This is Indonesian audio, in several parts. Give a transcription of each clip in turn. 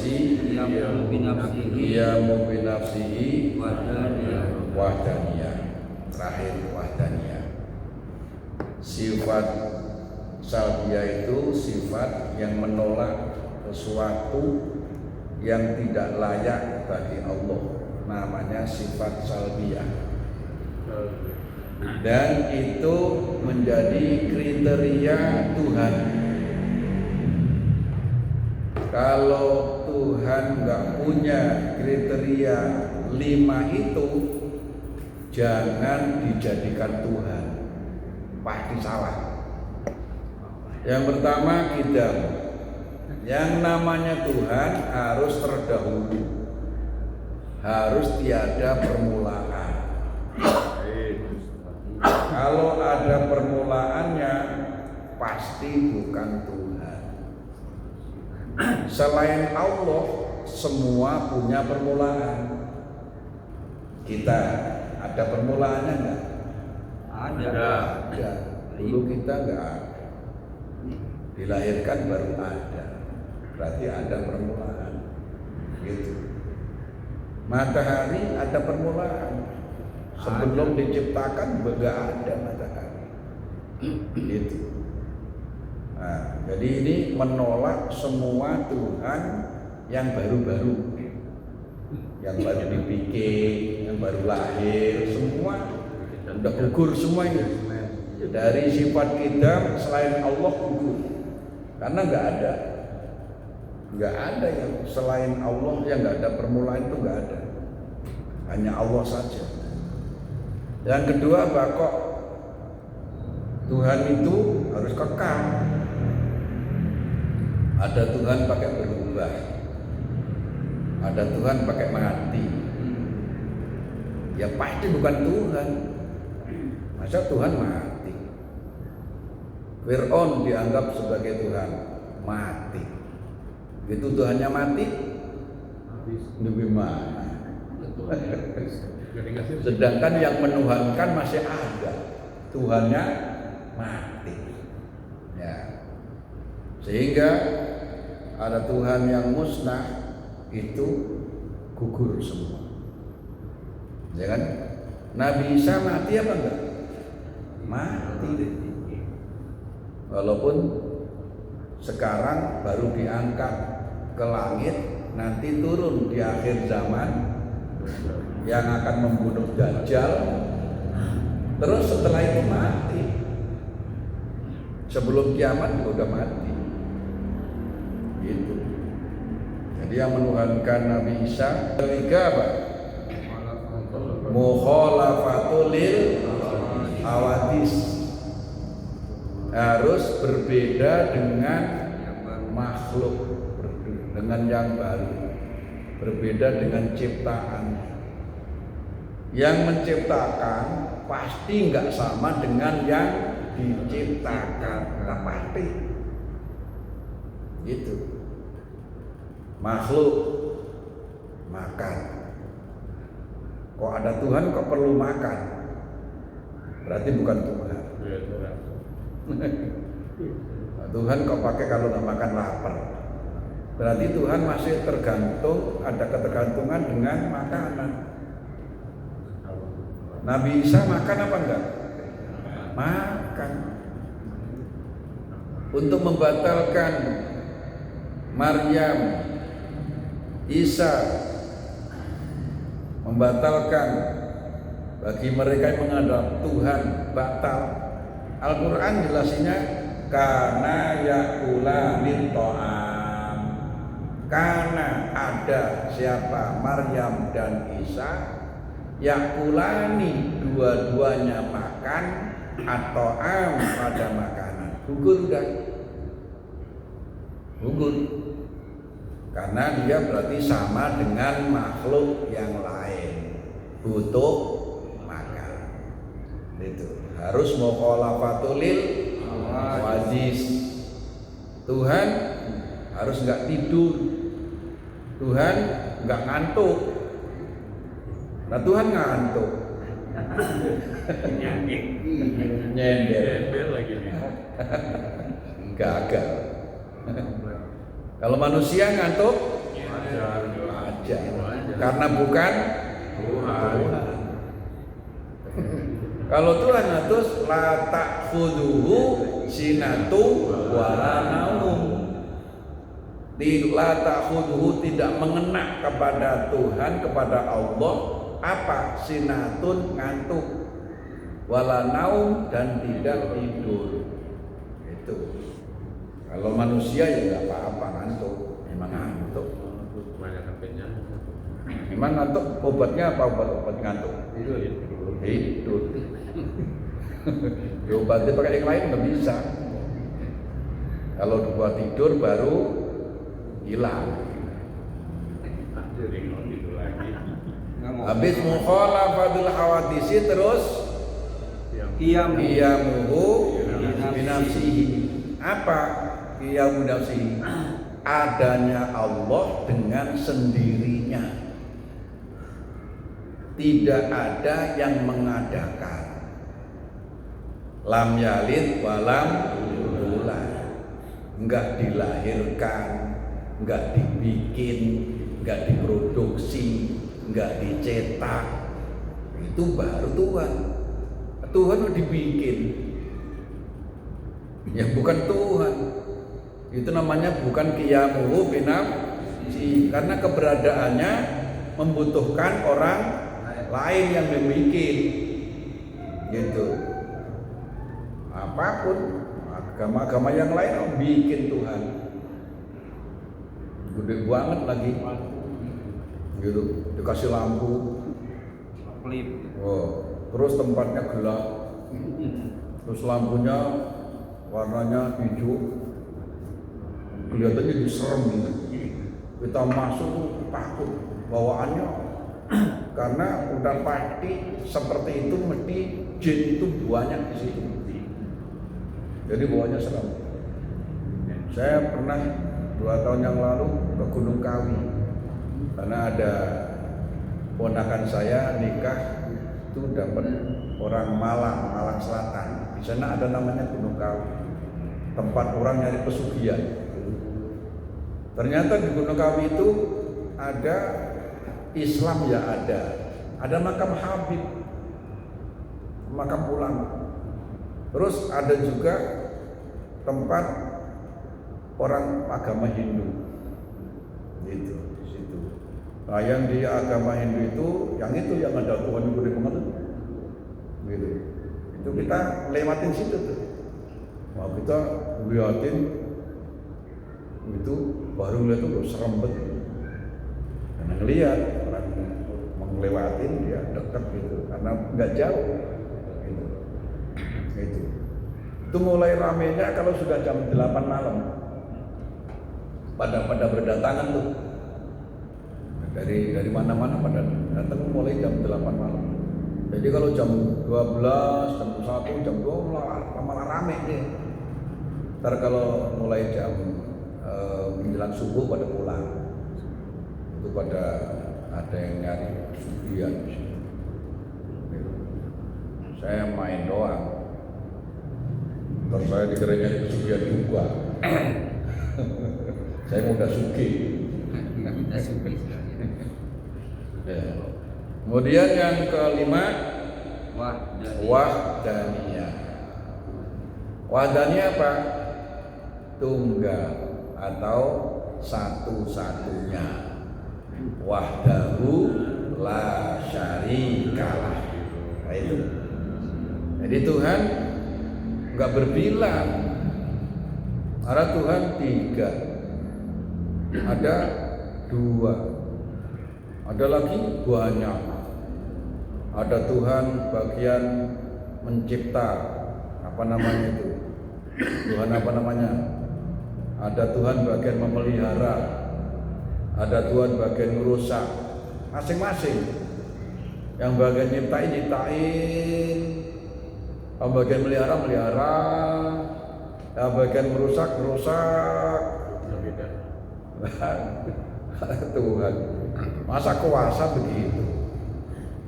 qiyamu binafsihi wahdaniyah. Terakhir wahdaniyah. Sifat salbiyah itu sifat yang menolak sesuatu yang tidak layak bagi Allah, namanya sifat salbiyah. Dan itu menjadi kriteria Tuhan. Kalau Tuhan nggak punya kriteria 5 itu, jangan dijadikan Tuhan, pasti salah. Yang pertama qidam. Yang namanya Tuhan harus terdahulu, harus tiada permulaan. Kalau ada permulaannya, pasti bukan Tuhan. Selain Allah, semua punya permulaan. Kita ada permulaannya enggak? Ada. Dulu kita enggak ada. Dilahirkan baru ada. Berarti ada permulaan. Gitu. Matahari ada permulaan. Sebelum diciptakan enggak ada matahari. Gitu. Nah, jadi ini menolak semua Tuhan yang baru-baru, yang baru dibikin, yang baru lahir, semua udah gugur semua ini. Dari sifat kita selain Allah gugur, karena nggak ada yang selain Allah yang nggak ada permulaan, itu nggak ada, hanya Allah saja. Yang kedua, bakok. Tuhan itu harus kekal. Ada Tuhan pakai berubah, ada Tuhan pakai mati. Ya pasti bukan Tuhan. Masa Tuhan mati? Fir'aun dianggap sebagai Tuhan, mati. Begitu Tuhannya mati, lebih mana? Sedangkan yang menuhankan masih ada, Tuhannya mati. Ya. Sehingga ada Tuhan yang musnah, itu gugur semua. Ya kan? Nabi Isa mati apa enggak? Mati. Walaupun sekarang baru diangkat ke langit, nanti turun di akhir zaman yang akan membunuh Dajjal. Terus setelah itu mati. Sebelum kiamat juga udah mati. Gitu. Jadi yang menuhankan Nabi Isa ketiga apa? Mukhalafatul awadis, harus berbeda dengan makhluk, dengan yang baru, berbeda dengan ciptaan. Yang menciptakan pasti nggak sama dengan yang diciptakan, tak pasti. Gitu. Makhluk makan, kok ada Tuhan kok perlu makan, berarti bukan Tuhan. Tuhan kok pakai kalau nggak makan lapar, berarti Tuhan masih tergantung, ada ketergantungan dengan makanan. Nabi Isa makan apa enggak? Makan. Untuk membatalkan Maryam, Isa, membatalkan bagi mereka yang menghadap Tuhan batal. Al-Quran jelasinnya karena yakula min ta'am, karena ada siapa Maryam dan Isa yakulani, dua-duanya makan atau pada makanan, gugur kan? Gugur. Karena dia berarti sama dengan makhluk yang lain, butuh makan. Itu harus mukhalafatul wajis. Tuhan harus nggak tidur, Tuhan nggak ngantuk. Nah Tuhan ngantuk, nyender lagi, gagal. Kalau manusia ngantuk, Wajar. Karena bukan Tuhan. Kalau Tuhan terus la ta'khudhuhu sinatu wala naum. La ta'khudhuhu tidak mengena kepada Tuhan, kepada Allah apa? Sinatun, ngantuk, wala naum, dan tidak tidur. Itu. Kalau manusia ya nggak apa-apa ngantuk, memang ngantuk. Memang ngantuk, obatnya apa obat ngantuk? Tidur. Diobati pakai yang lain nggak bisa. Kalau dibuat tidur baru hilang. Habis mukhalafatul hawadisi terus qiyamuhu binafsihi. Apa qiyamu nafsihi? Adanya Allah dengan sendirinya. Tidak ada yang mengadakan. Lam yalid walam yulad. Enggak dilahirkan, enggak dibikin, enggak diproduksi, enggak dicetak. Itu baru Tuhan. Tuhan udah dibikin. Ya bukan Tuhan. Itu namanya bukan qiyamuhu binafsihi, karena keberadaannya membutuhkan orang lain yang membikin. Gitu. Apapun agama-agama yang lain bikin Tuhan. Gede banget lagi. Gitu, dikasih lampu. Oh, terus tempatnya gelap. Terus lampunya warnanya hijau. Kelihatannya jadi serem gitu. Kita masuk takut bawaannya. Karena udah pasti seperti itu mesti jin itu banyak di situ. Jadi bawahnya serem. Saya pernah 2 tahun yang lalu ke Gunung Kawi karena ada ponakan saya nikah itu dapat orang Malang Selatan. Di sana ada namanya Gunung Kawi, tempat orang nyari pesugihan. Ternyata di Gunung Kawi itu ada Islam ya ada makam Habib, makam ulama. Terus ada juga tempat orang agama Hindu, gitu di situ. Nah, yang di agama Hindu itu yang ada Tuhan yang gede banget, gitu. Itu kita lewatin situ tuh. Nah, kita liatin itu baru lihat tuh serem banget. Karena ngelihat orang menglewatin dia dekat gitu, karena nggak jauh. Gitu. Itu mulai ramenya kalau sudah jam 8 malam. Pada berdatangan tuh. Dari mana-mana pada datang mulai jam 8 malam. Jadi kalau jam 12, jam 1, jam 2 malah rame deh. Ntar kalau mulai jam menjelang subuh pada pulang. Itu pada ada yang nyari pesugihan di sini. Saya main doang. Terus saya dikira nyari pesugihan juga. Saya udah sugih. Ya. Kemudian yang kelima wahdaniyah. Wahdaniyah apa? Tunggal atau satu-satunya. Wahdahu la syarikalah. Nah, itu. Jadi Tuhan enggak berbilang. Ada Tuhan 3. Ada 2. Ada lagi banyak. Ada Tuhan bagian mencipta, apa namanya itu? Tuhan apa namanya? Ada Tuhan bagian memelihara. Ada Tuhan bagian merusak. Masing-masing. Yang bagian nyiptain. Yang bagian melihara. Yang bagian merusak. Tuhan. Masa kuasa begitu?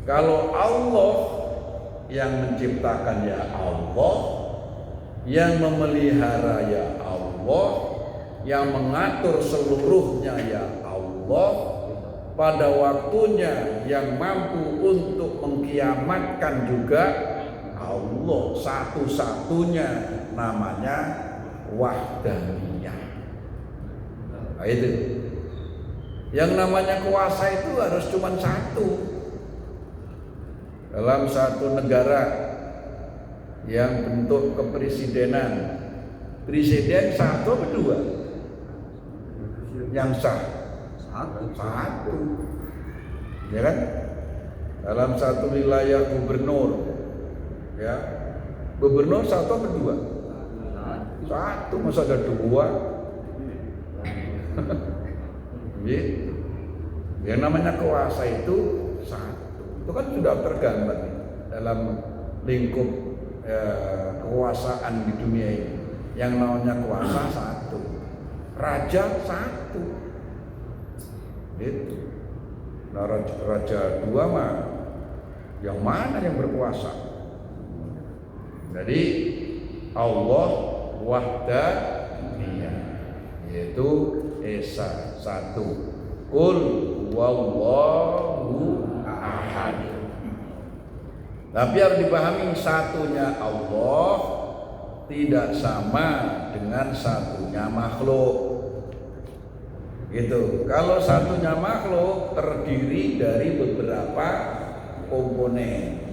Kalau Allah yang menciptakan ya Allah, yang memelihara ya Allah, yang mengatur seluruhnya ya Allah, Allah pada waktunya yang mampu untuk mengkiamatkan juga Allah, satu-satunya, namanya wahdaniyah. Nah, itu yang namanya kuasa itu harus cuma satu. Dalam satu negara yang bentuk kepresidenan, presiden satu atau dua yang sah? Satu, ya kan? Dalam satu wilayah gubernur, ya, gubernur satu atau dua? Satu, masa ada dua? Gitu. Yang namanya kuasa itu satu. Itu kan sudah tergambar dalam lingkup kekuasaan di dunia ini. Yang namanya kuasa satu, raja satu. Itu. Nah, raja dua mah yang mana yang berkuasa? Jadi Allah wahdaniyah, yaitu Esa satu. Qul wallahu ahad. Tapi harus dipahami satunya Allah tidak sama dengan satunya makhluk. Gitu. Kalau satunya makhluk terdiri dari beberapa komponen,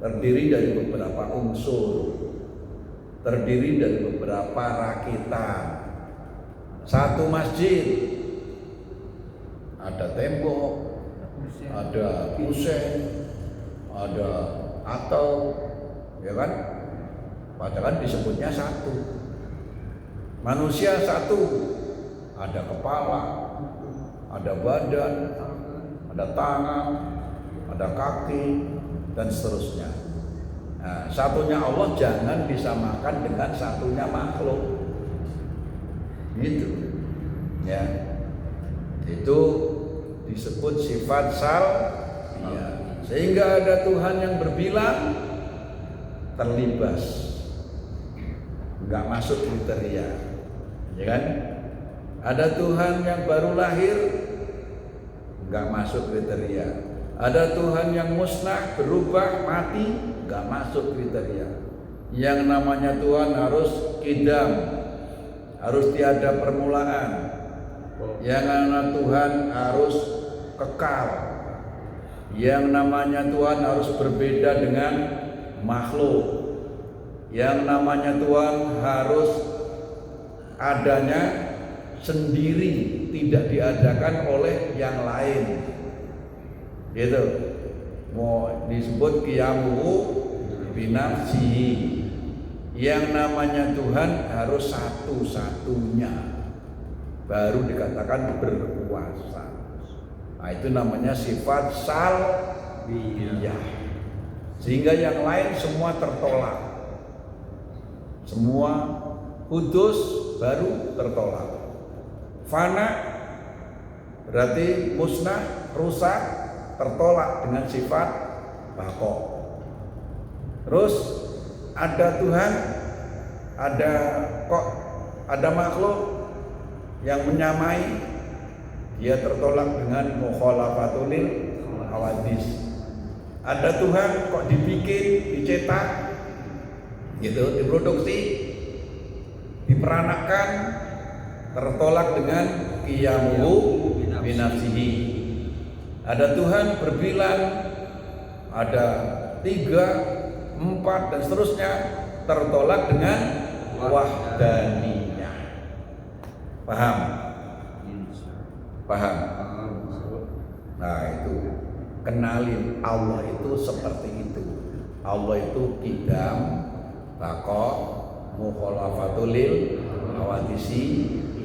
terdiri dari beberapa unsur, terdiri dari beberapa rakitan. Satu masjid ada tembok, ada kusen, ada atau, ya kan? Padahal disebutnya satu. Manusia satu, ada kepala, ada badan, ada tangan, ada kaki, dan seterusnya. Nah, satunya Allah jangan disamakan dengan satunya makhluk. Gitu, ya. Itu disebut sifat salbiyah. Sehingga ada Tuhan yang berbilang terlibas, nggak masuk kriteria, ya kan? Ada Tuhan yang baru lahir, nggak masuk kriteria. Ada Tuhan yang musnah, berubah, mati, nggak masuk kriteria. Yang namanya Tuhan harus kidam, harus tiada permulaan. Yang namanya Tuhan harus kekal. Yang namanya Tuhan harus berbeda dengan makhluk. Yang namanya Tuhan harus adanya sendiri, tidak diadakan oleh yang lain. Gitu. Mau disebut qiyamuhu binafsihi. Yang namanya Tuhan harus satu-satunya, baru dikatakan berkuasa. Nah, itu namanya sifat salbiyah. Sehingga yang lain semua tertolak. Semua kudus baru tertolak. Fana berarti musnah, rusak, tertolak dengan sifat baqo. Terus ada Tuhan, ada makhluk yang menyamai, dia tertolak dengan mukhalafatul hawadis. Ada Tuhan kok dibikin, dicetak, gitu, diproduksi, diperanakkan, tertolak dengan qiyamuhu binafsihi. Ada Tuhan berbilang, ada 3, 4 dan seterusnya, tertolak dengan wahdaniyah. Paham? Paham? Nah, itu kenalin Allah itu seperti itu. Allah itu qidam, baqa, mukhalafatul hawadisi,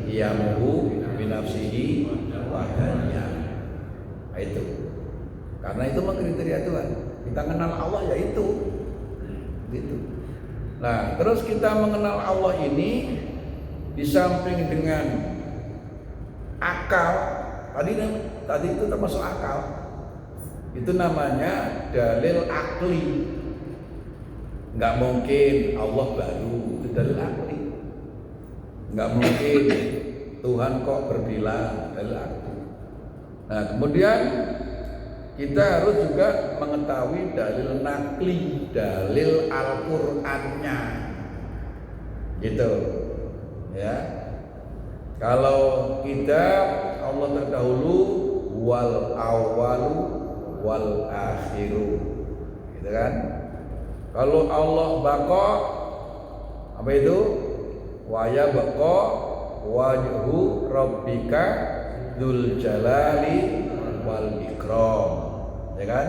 qiyamuhu binafsihi, wahdaniyah. Nah, itu. Karena itu kriteria Tuhan. Kita kenal Allah ya itu. Gitu. Nah, terus kita mengenal Allah ini di samping dengan akal, tadi itu termasuk akal. Itu namanya dalil akli. Nggak mungkin Allah baru, itu dalil akli. Nggak mungkin Tuhan kok berbilang dalil akli. Nah kemudian kita harus juga mengetahui dalil nakli, dalil Al-Qur'annya, gitu ya. Kalau kita Allah terdahulu wal awalu wal akhiru, gitu kan. Kalau Allah baqa, apa itu? Wa yabqa wajhu rabbika dzul jalali wal ikram, ya kan.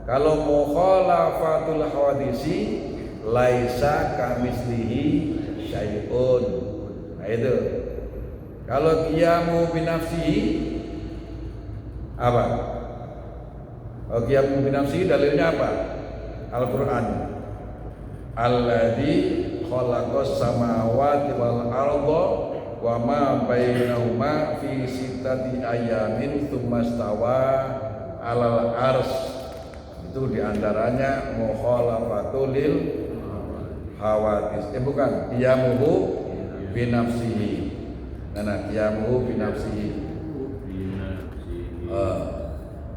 Kalau mukhalafatul hawadisi laisa kamislihi syai'un, nah itu. Kalau qiyamu binafsihi apa? Kalau qiyamu binafsihi dalilnya apa? Al-Qur'an. Alladzi khalaqas samawati wal arda wa ma bainahuma fi sittati ayamin tsumma stawa 'alal arsy. Itu diantaranya mukhalafatul lil hawadis. Bukan, qiyamuhu binafsihi. Nah, qiyamuhu binafsihi.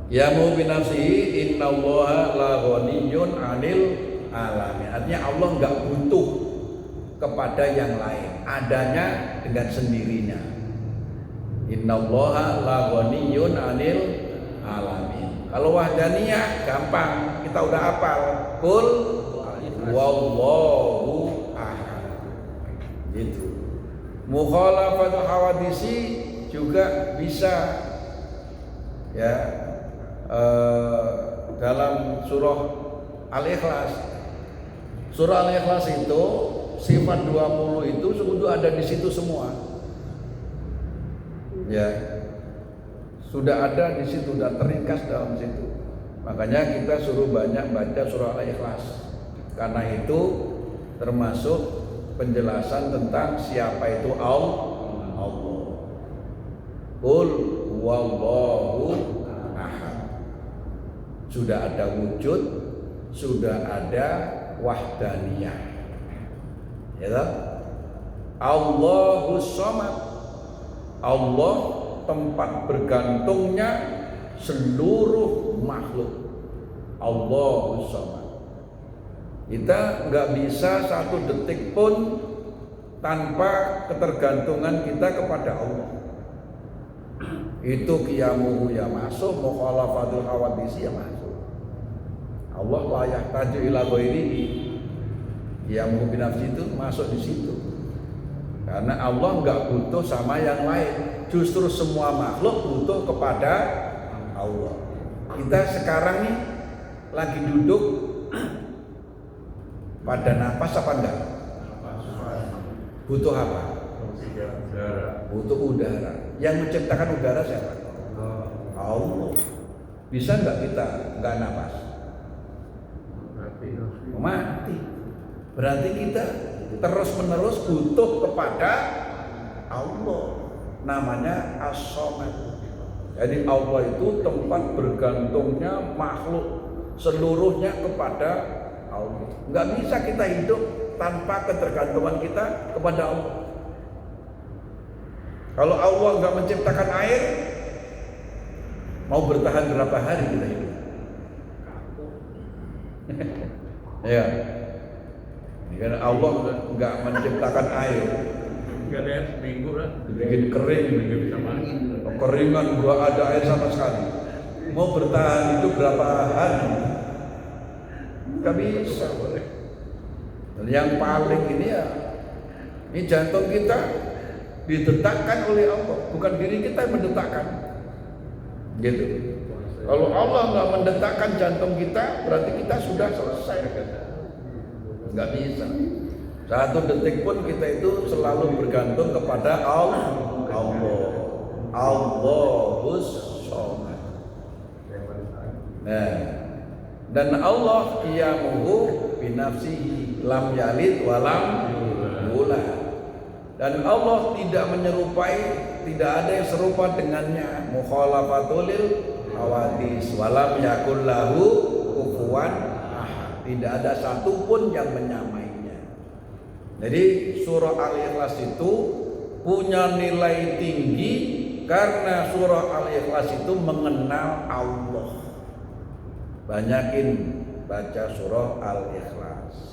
Qiyamuhu binafsihi innallaha la ghaniyyun 'anil alamin. Artinya Allah enggak butuh kepada yang lain, adanya dengan sendirinya. Innallaha la ghaniyyun 'anil alamin. Kalau wahdaniyah gampang, kita udah hafal. Qul wallahu ahad. Gitu. Mukhalafatul hawadisi juga bisa ya, dalam surah Al-Ikhlas. Surah Al-Ikhlas itu sifat 20 itu sebetulnya ada di situ semua. Ya. Sudah ada di situ, sudah teringkas dalam situ. Makanya kita suruh banyak baca surah Al-Ikhlas. Karena itu termasuk penjelasan tentang siapa itu Allah. Qul huwallahu ahad. Sudah ada wujud, sudah ada wahdaniyah. Ya, Allahus Samad. Allah tempat bergantungnya seluruh makhluk. Allahus Samad. Kita nggak bisa satu detik pun tanpa ketergantungan kita kepada Allah. Itu qiyamuhu ya masuk, mukhalafatul hawadisi ya masuk. Allah la yahtaju ila ghairihi. Qiyamuhu binafsi itu masuk di situ. Karena Allah nggak butuh sama yang lain. Justru semua makhluk butuh kepada Allah. Kita sekarang nih lagi duduk pada napas apa enggak? Butuh apa? Butuh udara. Yang menciptakan udara siapa? Allah. Bisa enggak kita enggak napas? Mati. Berarti kita terus-menerus butuh kepada Allah. Namanya As-Samad. Jadi Allah itu tempat bergantungnya makhluk seluruhnya kepada Allah. Nggak bisa kita hidup tanpa ketergantungan kita kepada Allah. Kalau Allah nggak menciptakan air, mau bertahan berapa hari kita hidup? Ya, karena Allah nggak menciptakan air. Gak ada seminggu lah, bikin kering, keringan gak ada air sama sekali. Mau bertahan itu berapa hari? Gak bisa. Dan yang paling ini ya, ini jantung kita didetakkan oleh Allah, bukan diri kita yang mendetakkan. Gitu. Kalau Allah nggak mendetakkan jantung kita, berarti kita sudah selesai. Nggak bisa. Satu detik pun kita itu selalu bergantung kepada Allah. Allahus Samad. Nah, dan Allah qiyamuhu binafsihi lam yalid walam yulad. Dan Allah tidak menyerupai, tidak ada yang serupa dengannya. Mukhalafatul hawadis walam yakul lahu kufuwan ahad. Tidak ada satupun yang menyamai. Jadi surah Al-Ikhlas itu punya nilai tinggi karena surah Al-Ikhlas itu mengenal Allah. Banyakin baca surah Al-Ikhlas.